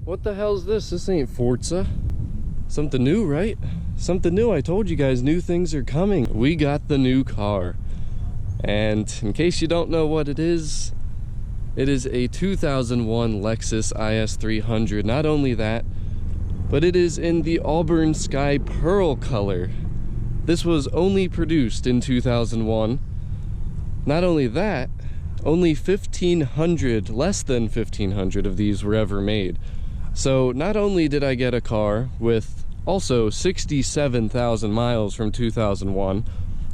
What the hell's this? This ain't Forza. Something new, right? Something new. I told you guys new things are coming. We got the new car. And in case you don't know what it is a 2001 Lexus IS300. Not only that, but it is in the Auburn Sky Pearl color. This was only produced in 2001. Not only that, only 1,500, less than 1,500 of these were ever made. So not only did I get a car with also 67,000 miles from 2001,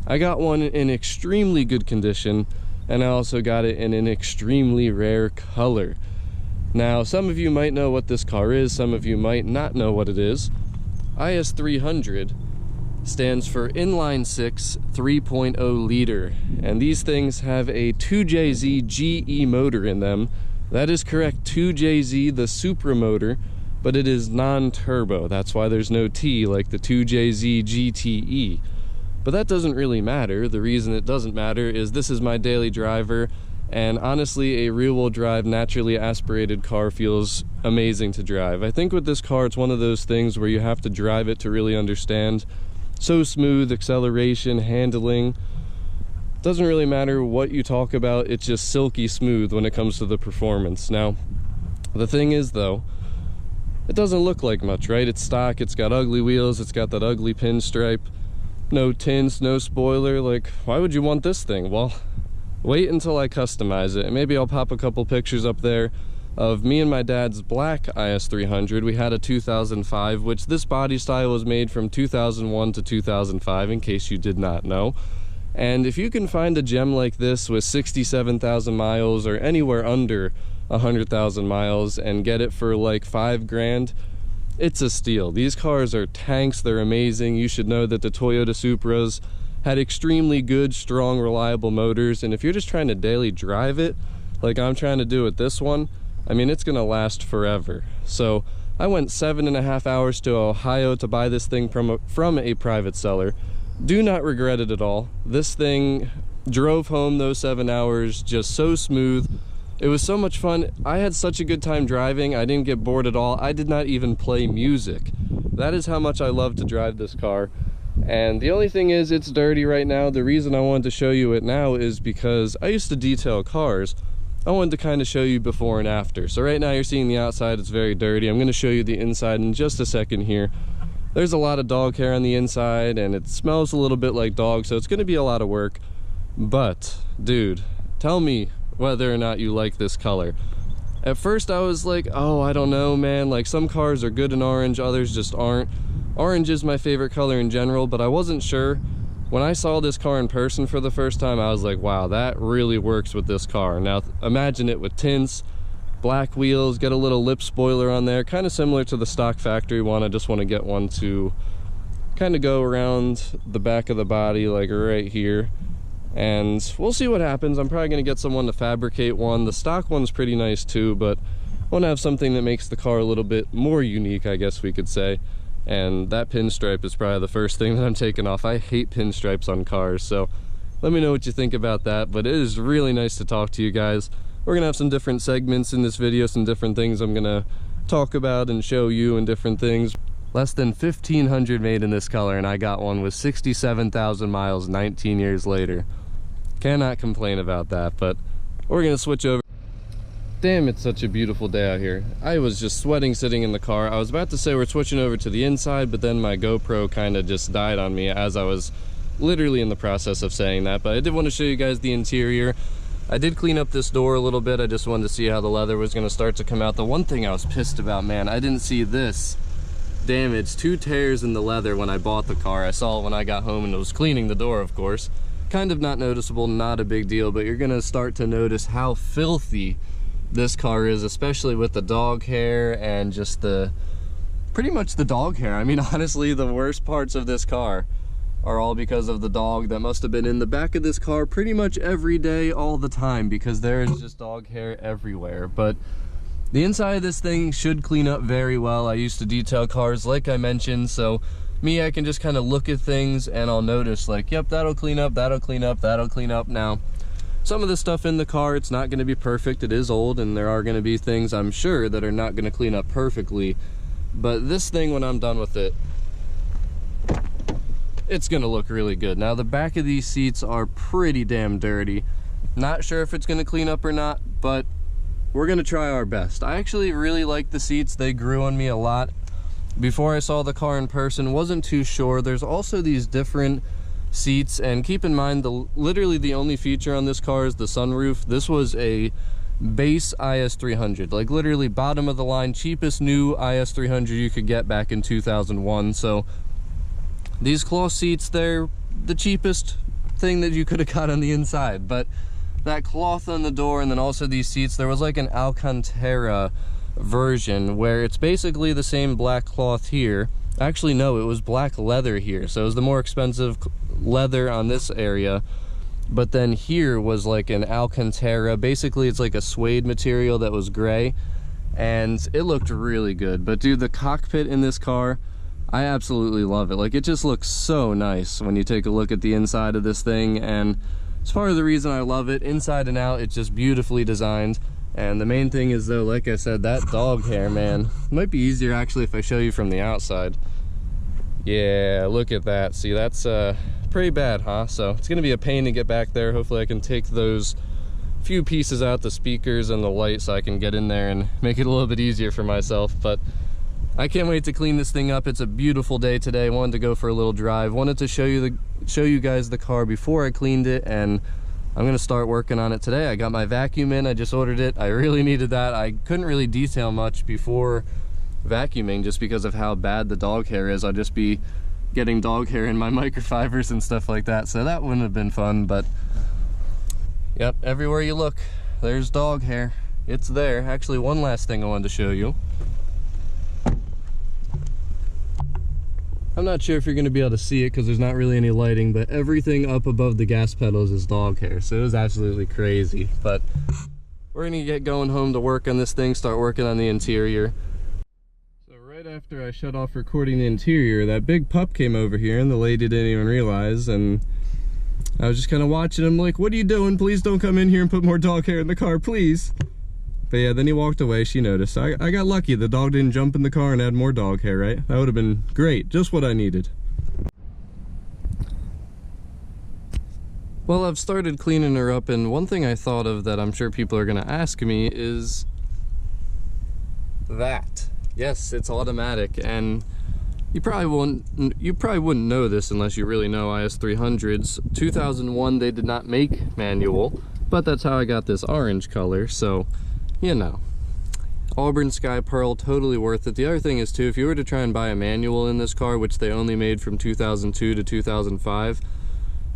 I got one in extremely good condition, and I also got it in an extremely rare color. Now, some of you might know what this car is, some of you might not know what it is. IS300 stands for Inline 6 3.0 liter, and these things have a 2JZ GE motor in them. That is correct, 2JZ, the Supra motor, but it is non-turbo. That's why there's no T like the 2JZ GTE. But that doesn't really matter. The reason it doesn't matter is this is my daily driver, and honestly, a rear-wheel drive, naturally aspirated car feels amazing to drive. I think with this car, it's one of those things where you have to drive it to really understand. So smooth, acceleration, handling. Doesn't really matter what you talk about, it's just silky smooth when it comes to the performance. Now, the thing is though, it doesn't look like much, right? It's stock, it's got ugly wheels, it's got that ugly pinstripe, no tints, no spoiler. Like, why would you want this thing? Well, wait until I customize it, and maybe I'll pop a couple pictures up there of me and my dad's black IS300. We had a 2005, which this body style was made from 2001 to 2005, in case you did not know. And if you can find a gem like this with 67,000 miles or anywhere under 100,000 miles and get it for like $5,000, it's a steal. These cars are tanks, they're amazing. You should know that the Toyota Supras had extremely good, strong, reliable motors, and if you're just trying to daily drive it, like I'm trying to do with this one, I mean, it's gonna last forever. So I went 7.5 hours to Ohio to buy this thing from a private seller. Do not regret it at all. This thing drove home those 7 hours just so smooth. It was so much fun. I had such a good time driving. I didn't get bored at all. I did not even play music. That is how much I love to drive this car. And the only thing is, it's dirty right now. The reason I wanted to show you it now is because I used to detail cars. I wanted to kind of show you before and after. So right now you're seeing the outside, it's very dirty. I'm gonna show you the inside in just a second here. There's a lot of dog hair on the inside, and it smells a little bit like dog, so it's gonna be a lot of work. But, dude, tell me whether or not you like this color. At first I was like, oh, I don't know, man. Like, some cars are good in orange, others just aren't. Orange is my favorite color in general, but I wasn't sure. When I saw this car in person for the first time, I was like, wow, that really works with this car. Now, imagine it with tints, black wheels, get a little lip spoiler on there, kind of similar to the stock factory one. I just want to get one to kind of go around the back of the body, like right here. And we'll see what happens. I'm probably going to get someone to fabricate one. The stock one's pretty nice too, but I want to have something that makes the car a little bit more unique, I guess we could say. And that pinstripe is probably the first thing that I'm taking off. I hate pinstripes on cars, so let me know what you think about that. But it is really nice to talk to you guys. We're gonna have some different segments in this video, some different things I'm gonna talk about and show you and different things. Less than 1,500 made in this color, and I got one with 67,000 miles 19 years later. Cannot complain about that, but we're gonna switch over. Damn, it's such a beautiful day out here. I was just sweating sitting in the car. I was about to say we're switching over to the inside, but then my GoPro kind of just died on me as I was literally in the process of saying that. But I did want to show you guys the interior. I did clean up this door a little bit. I just wanted to see how the leather was going to start to come out. The one thing I was pissed about, man, I didn't see this damage. 2 tears in the leather when I bought the car. I saw it when I got home and was cleaning the door, of course. Kind of not noticeable, not a big deal, but you're going to start to notice how filthy this car is, especially with the dog hair and just pretty much the dog hair. I mean, honestly, the worst parts of this car are all because of the dog that must have been in the back of this car pretty much every day, all the time, because there is just dog hair everywhere. But the inside of this thing should clean up very well. I used to detail cars, like I mentioned, so I can just kind of look at things and I'll notice, like, yep, that'll clean up, that'll clean up, that'll clean up. Now, some of the stuff in the car, it's not going to be perfect. It is old, and there are going to be things, I'm sure, that are not going to clean up perfectly. But this thing, when I'm done with it, it's going to look really good. Now, the back of these seats are pretty damn dirty. Not sure if it's going to clean up or not, but we're going to try our best. I actually really like the seats. They grew on me a lot. Before I saw the car in person, wasn't too sure. There's also these different seats, and keep in mind, literally the only feature on this car is the sunroof. This was a base IS300, like literally bottom of the line, cheapest new IS300 you could get back in 2001. So these cloth seats, they're the cheapest thing that you could have got on the inside. But that cloth on the door, and then also these seats, there was like an Alcantara version where it's basically the same black cloth here. Actually, no, it was black leather here, so it was the more expensive leather on this area. But then here was like an Alcantara. Basically, it's like a suede material that was gray, and it looked really good. But dude, the cockpit in this car, I absolutely love it. Like, it just looks so nice when you take a look at the inside of this thing, and it's part of the reason I love it. Inside and out, it's just beautifully designed. And the main thing is, though, like I said, that dog hair, man. It might be easier actually if I show you from the outside. Yeah, look at that. See, that's pretty bad, huh? So it's gonna be a pain to get back there. Hopefully I can take those few pieces out, the speakers and the light, so I can get in there and make it a little bit easier for myself. But I can't wait to clean this thing up. It's a beautiful day today. Wanted to go for a little drive. Wanted to show you guys the car before I cleaned it, and I'm gonna start working on it today. I got my vacuum in, I just ordered it. I really needed that. I couldn't really detail much before vacuuming just because of how bad the dog hair is. I'll just be getting dog hair in my microfibers and stuff like that, so that wouldn't have been fun. But yep, everywhere you look, there's dog hair. It's there. Actually, one last thing I wanted to show you. I'm not sure if you're going to be able to see it because there's not really any lighting, but everything up above the gas pedals is dog hair, so it was absolutely crazy. But we're going to get going home to work on this thing, start working on the interior. So right after I shut off recording the interior, that big pup came over here, and the lady didn't even realize, and I was just kind of watching him like, what are you doing? Please don't come in here and put more dog hair in the car, please. But yeah, then he walked away. She noticed. I got lucky. The dog didn't jump in the car and add more dog hair, right? That would have been great. Just what I needed. Well, I've started cleaning her up, and one thing I thought of that I'm sure people are going to ask me is that. Yes, it's automatic, and you probably wouldn't know this unless you really know IS300s. 2001, they did not make manual, but that's how I got this orange color, so you know, Auburn Sky Pearl, totally worth it. The other thing is, too, if you were to try and buy a manual in this car, which they only made from 2002 to 2005,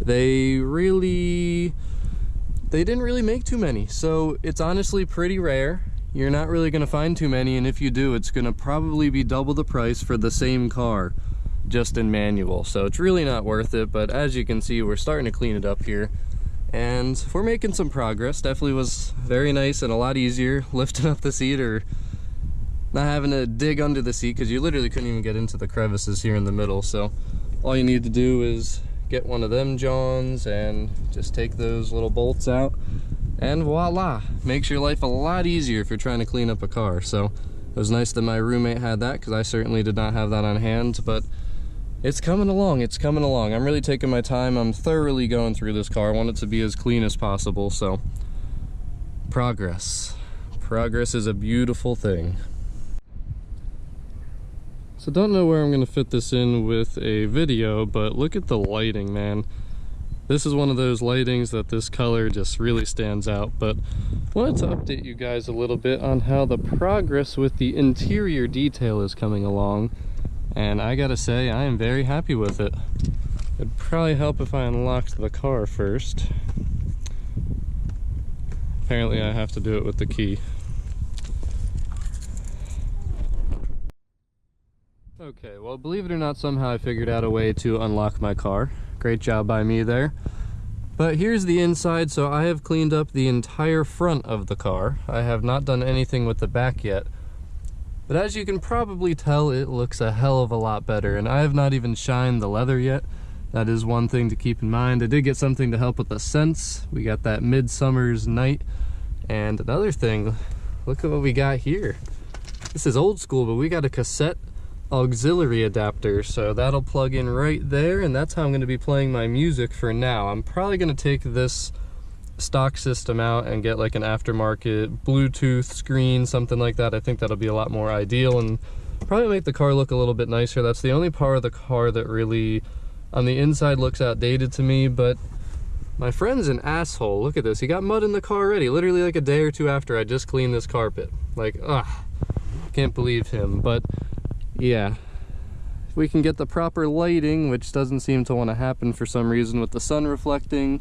they didn't really make too many. So it's honestly pretty rare. You're not really going to find too many, and if you do, it's going to probably be double the price for the same car, just in manual. So it's really not worth it, but as you can see, we're starting to clean it up here. And we're making some progress. Definitely was very nice and a lot easier lifting up the seat or not having to dig under the seat, because you literally couldn't even get into the crevices here in the middle. So all you need to do is get one of them Johns and just take those little bolts out, and voila, makes your life a lot easier if you're trying to clean up a car. So it was nice that my roommate had that, because I certainly did not have that on hand. But it's coming along, it's coming along. I'm really taking my time. I'm thoroughly going through this car. I want it to be as clean as possible, so progress. Progress is a beautiful thing. So don't know where I'm going to fit this in with a video, but look at the lighting, man. This is one of those lightings that this color just really stands out. But I wanted to update you guys a little bit on how the progress with the interior detail is coming along. And I gotta say, I am very happy with it. It'd probably help if I unlocked the car first. Apparently I have to do it with the key. Okay, well, believe it or not, somehow I figured out a way to unlock my car. Great job by me there. But here's the inside. So I have cleaned up the entire front of the car. I have not done anything with the back yet. But as you can probably tell, it looks a hell of a lot better, and I have not even shined the leather yet. That is one thing to keep in mind. I did get something to help with the scents. We got that Midsummer's Night. And another thing, look at what we got here. This is old school, but we got a cassette auxiliary adapter, so that'll plug in right there, and that's how I'm going to be playing my music for now. I'm probably going to take this stock system out and get like an aftermarket Bluetooth screen, something like that. I think that'll be a lot more ideal and probably make the car look a little bit nicer. That's the only part of the car that really on the inside looks outdated to me, but my friend's an asshole. Look at this, he got mud in the car already, literally like a day or two after I just cleaned this carpet. Like, ugh, can't believe him. But yeah, if we can get the proper lighting, which doesn't seem to want to happen for some reason with the sun reflecting.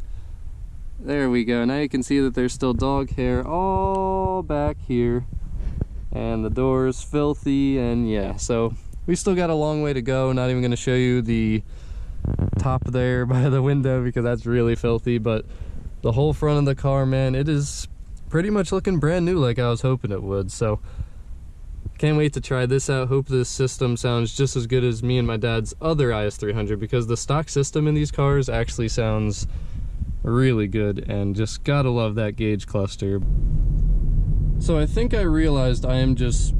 There we go. Now you can see that there's still dog hair all back here, and the door's filthy, and yeah, so we still got a long way to go. Not even going to show you the top there by the window because that's really filthy, but the whole front of the car, man, it is pretty much looking brand new like I was hoping it would. So can't wait to try this out. Hope this system sounds just as good as me and my dad's other IS300, because the stock system in these cars actually sounds really good, and just gotta love that gauge cluster. So I think I realized I am just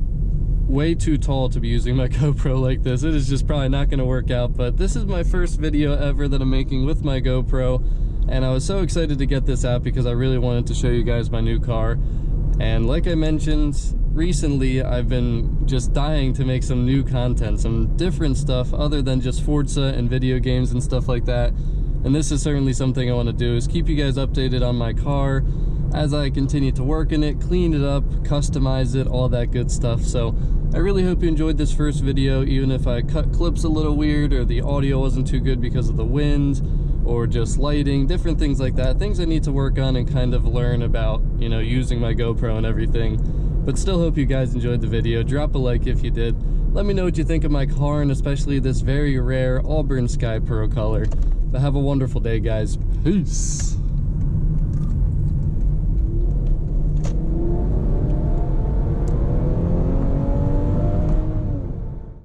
way too tall to be using my GoPro like this. It is just probably not going to work out, but this is my first video ever that I'm making with my GoPro, and I was so excited to get this out because I really wanted to show you guys my new car. And like I mentioned, recently I've been just dying to make some new content, some different stuff other than just Forza and video games and stuff like that. And this is certainly something I want to do, is keep you guys updated on my car as I continue to work in it, clean it up, customize it, all that good stuff. So I really hope you enjoyed this first video, even if I cut clips a little weird or the audio wasn't too good because of the wind or just lighting, different things like that, things I need to work on and kind of learn about, you know, using my GoPro and everything. But still hope you guys enjoyed the video. Drop a like if you did. Let me know what you think of my car, and especially this very rare Auburn Sky Pearl color. But have a wonderful day, guys. Peace.